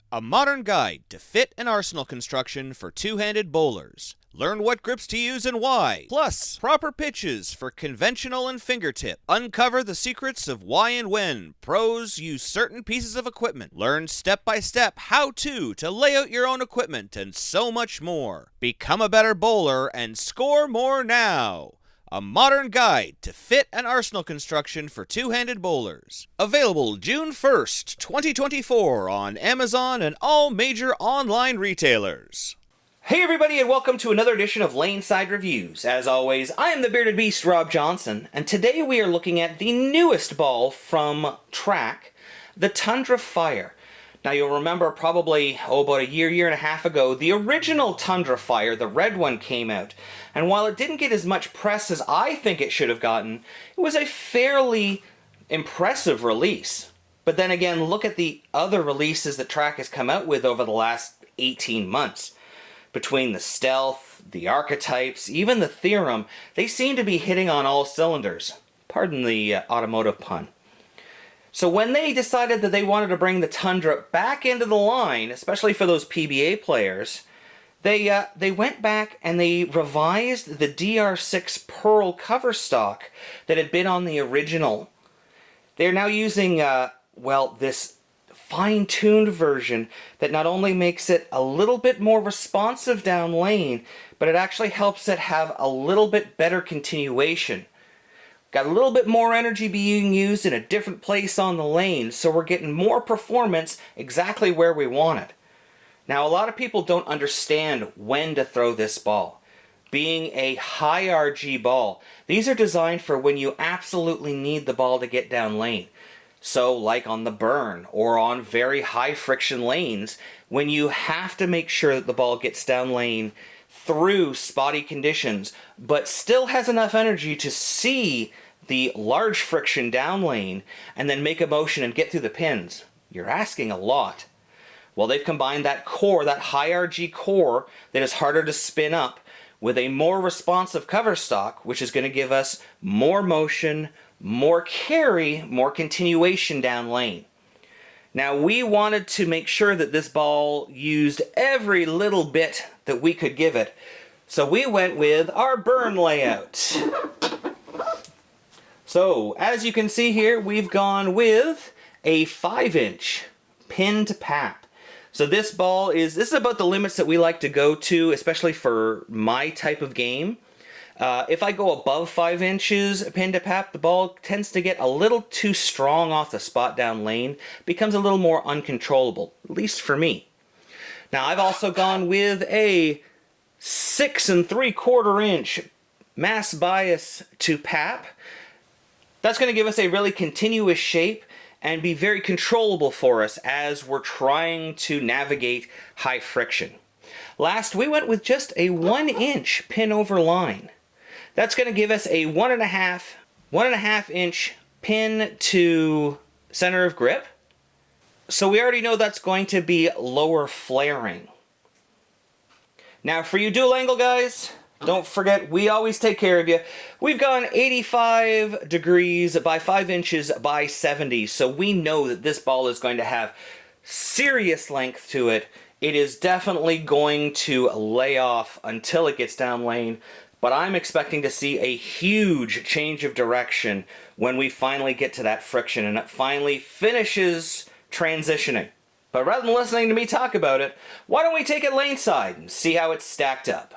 A modern guide to fit and arsenal construction for two-handed bowlers. Learn what grips to use and why. Plus, proper pitches for conventional and fingertip. Uncover the secrets of why and when pros use certain pieces of equipment. Learn step-by-step how-to lay out your own equipment and so much more. Become a better bowler and score more now. A modern guide to fit and arsenal construction for two-handed bowlers. Available June 1st, 2024 on Amazon and all major online retailers. Hey everybody, and welcome to another edition of Laneside Reviews. As always, I am the Bearded Beast, Rob Johnson, and today we are looking at the newest ball from Track, the Tundra Fire. Now you'll remember probably, about a year and a half ago, the original Tundra Fire, the red one, came out. And while it didn't get as much press as I think it should have gotten, it was a fairly impressive release. But then again, look at the other releases that Track has come out with over the last 18 months. Between the Stealth, the Archetypes, even the Theorem, they seem to be hitting on all cylinders. Pardon the automotive pun. So when they decided that they wanted to bring the Tundra back into the line, especially for those PBA players, they went back and they revised the DR6 Pearl cover stock that had been on the original. They're now using, this fine-tuned version that not only makes it a little bit more responsive down lane, but it actually helps it have a little bit better continuation. Got a little bit more energy being used in a different place on the lane, so we're getting more performance exactly where we want it. Now, a lot of people don't understand when to throw this ball. Being a high RG ball, these are designed for when you absolutely need the ball to get down lane. So, like on the burn, or on very high friction lanes, when you have to make sure that the ball gets down lane through spotty conditions, but still has enough energy to see the large friction down lane and then make a motion and get through the pins. You're asking a lot. Well, they've combined that core, that high RG core that is harder to spin up, with a more responsive cover stock, which is going to give us more motion, more carry, more continuation down lane. Now, we wanted to make sure that this ball used every little bit that we could give it, so we went with our burn layout. So, as you can see here, we've gone with a 5-inch pin to pap. So this ball this is about the limits that we like to go to, especially for my type of game. If I go above 5 inches pin to pap, the ball tends to get a little too strong off the spot down lane, becomes a little more uncontrollable, at least for me. Now, I've also gone with a 6 3/4 inch mass bias to pap. That's going to give us a really continuous shape and be very controllable for us as we're trying to navigate high friction. Last, we went with just a 1-inch pin over line. That's going to give us a 1.5 inch pin to center of grip. So we already know that's going to be lower flaring. Now, for you dual angle guys, don't forget, we always take care of you. We've gone 85 degrees by 5 inches by 70, so we know that this ball is going to have serious length to it. It is definitely going to lay off until it gets down lane, but I'm expecting to see a huge change of direction when we finally get to that friction and it finally finishes transitioning. But rather than listening to me talk about it, why don't we take it laneside and see how it's stacked up?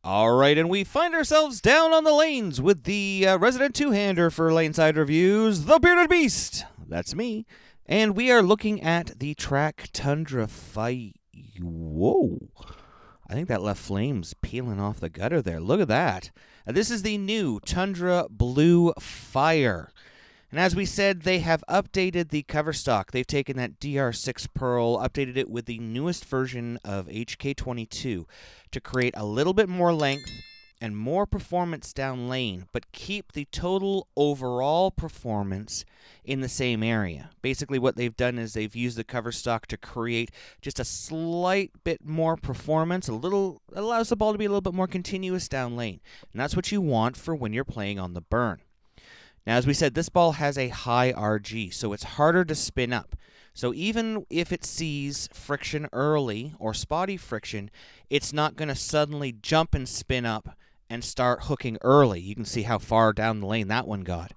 Alright, and we find ourselves down on the lanes with the resident two-hander for Laneside Reviews, the Bearded Beast. That's me. And we are looking at the Track Tundra Fight. Whoa. I think that left flames peeling off the gutter there. Look at that. This is the new Tundra Blue Fire. And as we said, they have updated the cover stock. They've taken that DR6 Pearl, updated it with the newest version of HK22 to create a little bit more length and more performance down lane, but keep the total overall performance in the same area. Basically what they've done is they've used the cover stock to create just a slight bit more performance, allows the ball to be a little bit more continuous down lane. And that's what you want for when you're playing on the burn. Now, as we said, this ball has a high RG, so it's harder to spin up. So even if it sees friction early or spotty friction, it's not going to suddenly jump and spin up and start hooking early. You can see how far down the lane that one got.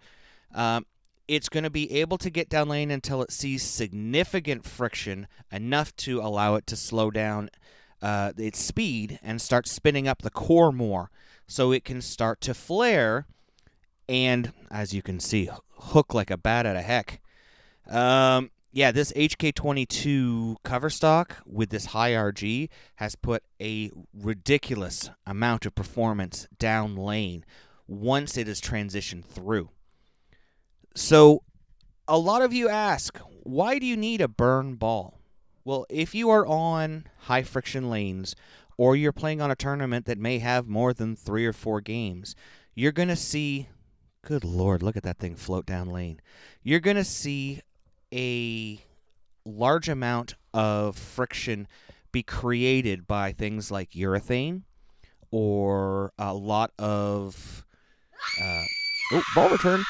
It's going to be able to get down lane until it sees significant friction enough to allow it to slow down its speed and start spinning up the core more, so it can start to flare and, as you can see, hook like a bat out of heck. Yeah, this HK22 cover stock with this high RG has put a ridiculous amount of performance down lane once it is transitioned through. So a lot of you ask, why do you need a burn ball? Well, if you are on high friction lanes or you're playing on a tournament that may have more than 3 or 4 games, you're going to see, good Lord, look at that thing float down lane. You're going to see a large amount of friction be created by things like urethane or a lot of ball return.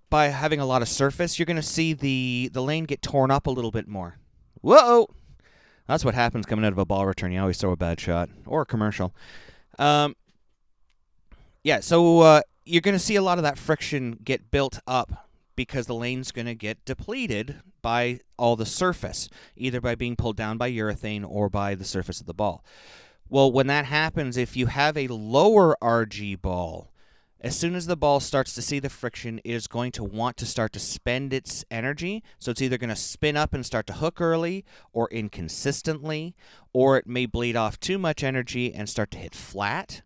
By having a lot of surface, you're going to see the lane get torn up a little bit more. Whoa! That's what happens coming out of a ball return. You always throw a bad shot or a commercial. So you're going to see a lot of that friction get built up because the lane's going to get depleted by all the surface, either by being pulled down by urethane or by the surface of the ball. Well, when that happens, if you have a lower RG ball, as soon as the ball starts to see the friction, it is going to want to start to spend its energy. So it's either going to spin up and start to hook early or inconsistently, or it may bleed off too much energy and start to hit flat.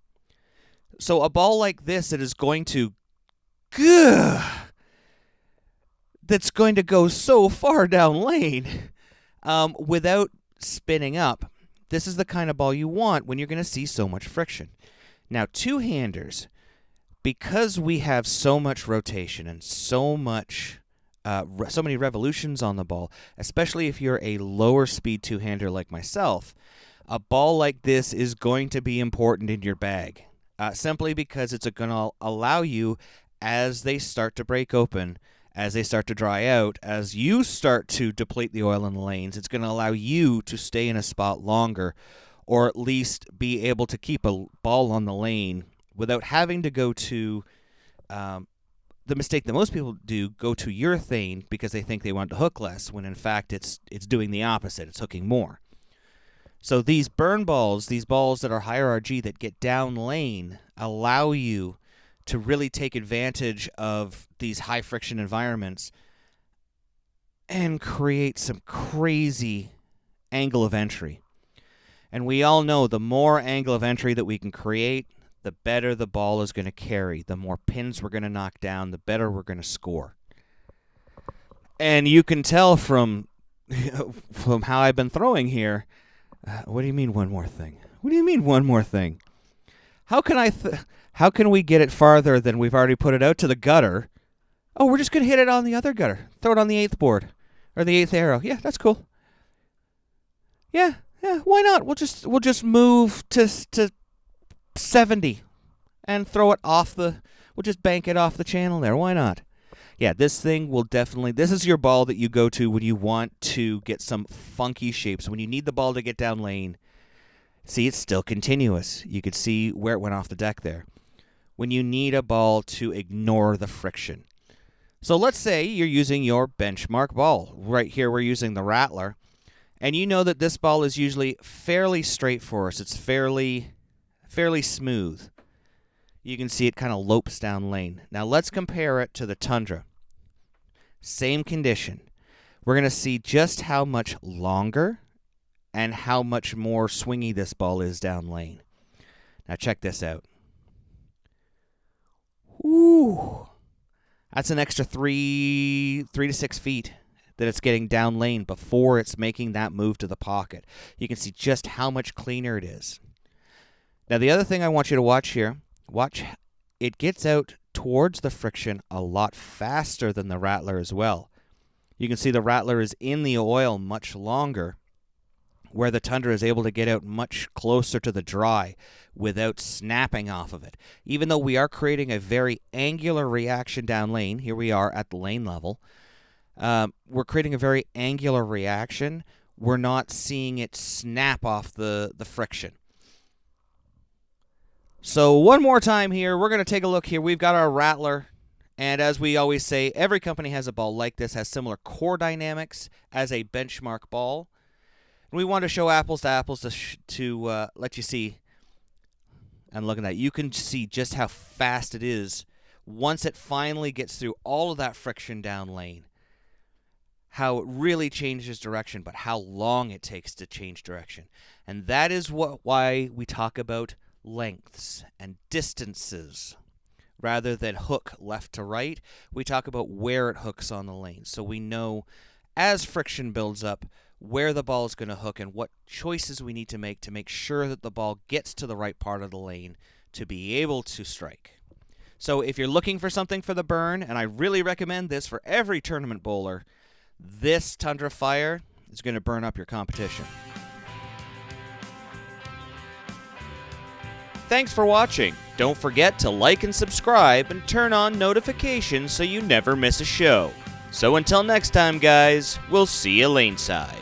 So a ball like this that is going to that's going to go so far down lane without spinning up, this is the kind of ball you want when you're going to see so much friction. Now, two-handers, because we have so much rotation and so many revolutions on the ball, especially if you're a lower speed two-hander like myself, a ball like this is going to be important in your bag, simply because it's going to allow you, as they start to break open, as they start to dry out, as you start to deplete the oil in the lanes, it's going to allow you to stay in a spot longer, or at least be able to keep a ball on the lane without having to go to the mistake that most people do, go to urethane because they think they want to hook less, when in fact it's doing the opposite. It's hooking more. So these burn balls, these balls that are higher RG that get down lane, allow you to really take advantage of these high friction environments and create some crazy angle of entry. And we all know the more angle of entry that we can create, the better the ball is going to carry. The more pins we're going to knock down, the better we're going to score. And you can tell from how I've been throwing here. What do you mean one more thing? What do you mean one more thing? How can we get it farther than we've already put it out to the gutter? Oh, we're just going to hit it on the other gutter. Throw it on the 8th board or the 8th arrow. Yeah, that's cool. Yeah, why not? We'll just move to 70 and throw it off we'll just bank it off the channel there. Why not? Yeah, this thing will definitely, this is your ball that you go to when you want to get some funky shapes. When you need the ball to get down lane, see, it's still continuous. You could see where it went off the deck there. When you need a ball to ignore the friction. So let's say you're using your benchmark ball. Right here we're using the Rattler. And you know that this ball is usually fairly straight for us. It's fairly smooth. You can see it kind of lopes down lane. Now let's compare it to the Tundra. Same condition. We're going to see just how much longer and how much more swingy this ball is down lane. Now check this out. Ooh. That's an extra 3 to 6 feet that it's getting down lane before it's making that move to the pocket. You can see just how much cleaner it is. Now, the other thing I want you to watch here, it gets out towards the friction a lot faster than the Rattler as well. You can see the Rattler is in the oil much longer, where the Tundra is able to get out much closer to the dry without snapping off of it. Even though we are creating a very angular reaction down lane, here we are at the lane level, we're creating a very angular reaction. We're not seeing it snap off the friction. So one more time here, we're going to take a look here. We've got our rattler. And as we always say, every company has a ball like this, has similar core dynamics as a benchmark ball. And we want to show apples to apples to let you see. And look at that. You can see just how fast it is once it finally gets through all of that friction down lane. How it really changes direction, but how long it takes to change direction. And that is why we talk about lengths and distances. Rather than hook left to right, we talk about where it hooks on the lane. So we know as friction builds up where the ball is going to hook and what choices we need to make sure that the ball gets to the right part of the lane to be able to strike. So if you're looking for something for the burn, and I really recommend this for every tournament bowler, this Tundra Fire is going to burn up your competition. Thanks for watching. Don't forget to like and subscribe and turn on notifications so you never miss a show. So until next time, guys, we'll see you laneside.